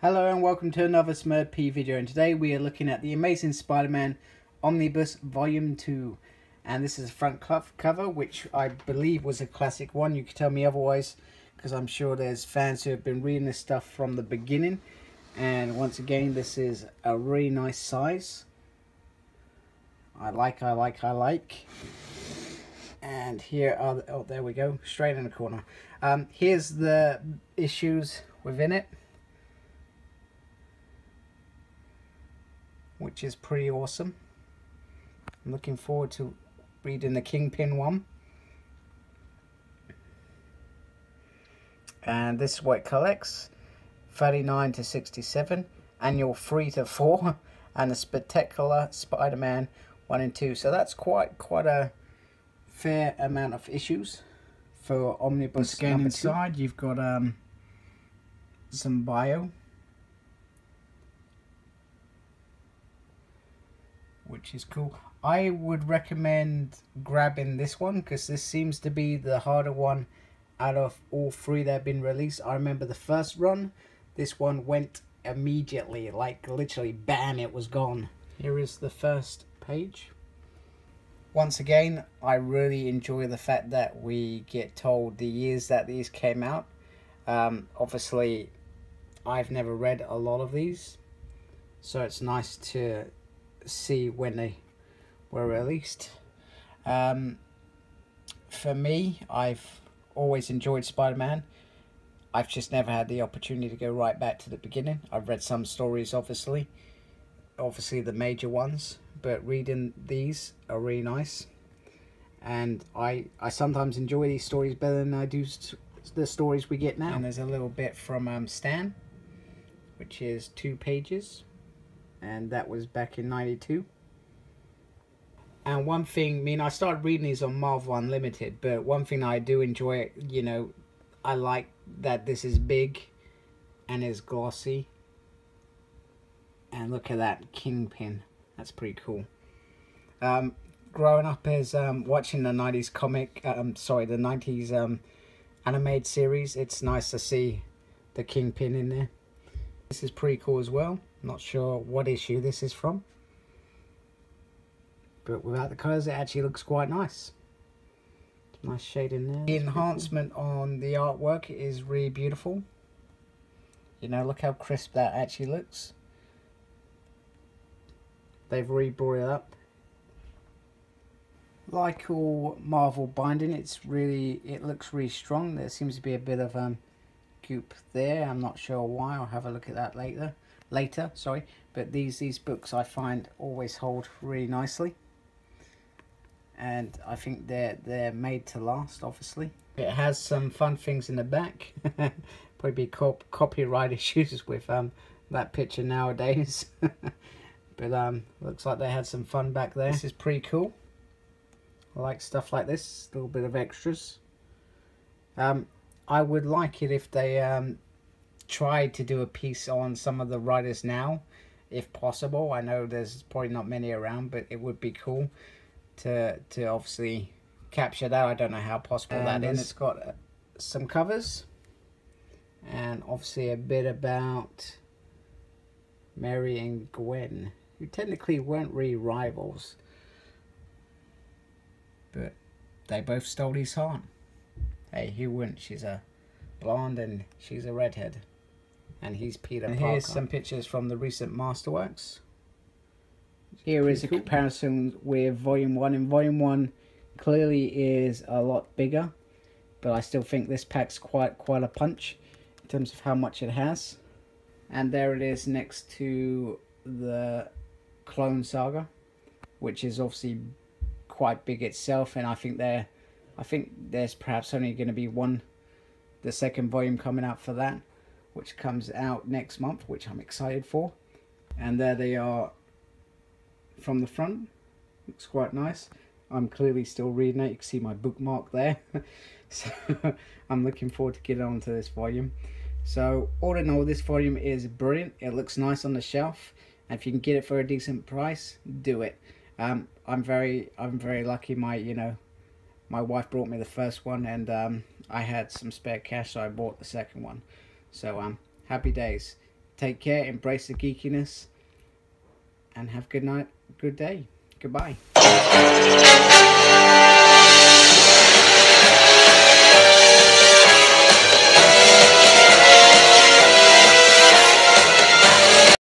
Hello and welcome to another Smurd P video, and today we are looking at the Amazing Spider-Man Omnibus Volume 2. And this is a front cover, which I believe was a classic one. You can tell me otherwise, because I'm sure there's fans who have been reading this stuff from the beginning. And once again, this is a really nice size. I like. And here are the, oh, there we go, straight in the corner. Here's the issues within it, which is pretty awesome. I'm looking forward to reading the Kingpin one. And this is what it collects: 39 to 67, annual 3 to 4, and a spectacular Spider-Man 1 and 2. So that's quite a fair amount of issues for Omnibus. Again, inside you've got some bio, which is cool. I would recommend grabbing this one because this seems to be the harder one out of all three that have been released. I remember the first run, this one went immediately, like literally bam, it was gone. Here is the first page. Once again, I really enjoy the fact that we get told the years that these came out. Obviously, I've never read a lot of these, so it's nice to see when they were released. For me, I've always enjoyed Spider-Man. I've just never had the opportunity to go right back to the beginning. I've read some stories, obviously the major ones, but reading these are really nice. And I sometimes enjoy these stories better than I do the stories we get now. And there's a little bit from Stan, which is 2 pages. And that was back in '92. And one thing, I mean, I started reading these on Marvel Unlimited, but one thing I do enjoy, you know, I like that this is big and is glossy. And look at that Kingpin, that's pretty cool. Growing up as watching the '90s comic, the '90s animated series, it's nice to see the Kingpin in there. This is pretty cool as well. Not sure what issue this is from, but without the colours it actually looks quite nice. Nice shade in there. The enhancement on the artwork is really beautiful. You know, look how crisp that actually looks. They've really brought it up. Like all Marvel binding, it looks really strong. There seems to be a bit of goop there. I'm not sure why. I'll have a look at that later. But these books I find always hold really nicely, and I think they're made to last. Obviously, it has some fun things in the back. Probably copyright issues with that picture nowadays. But looks like they had some fun back there. This is pretty cool. I like stuff like this, a little bit of extras. I would like it if they tried to do a piece on some of the writers now, if possible. I know there's probably not many around, but it would be cool to obviously capture that. I don't know how possible that is. And it's got some covers, and obviously a bit about Mary and Gwen, who technically weren't really rivals, but they both stole his heart. Hey, who wouldn't? She's a blonde and she's a redhead. And he's Peter Parker. Here's some pictures from the recent Masterworks. Here is a comparison with Volume 1. And Volume 1 clearly is a lot bigger, but I still think this packs quite a punch in terms of how much it has. And there it is next to the Clone Saga, which is obviously quite big itself. And I think there's perhaps only going to be the second volume coming out for that, which comes out next month, which I'm excited for. And there they are from the front. Looks quite nice. I'm clearly still reading it. You can see my bookmark there. So I'm looking forward to getting onto this volume. So all in all, this volume is brilliant. It looks nice on the shelf, and if you can get it for a decent price, do it. I'm very lucky. My wife brought me the first one, and I had some spare cash, so I bought the second one. So happy days. Take care, embrace the geekiness, and have a good night, good day. Goodbye.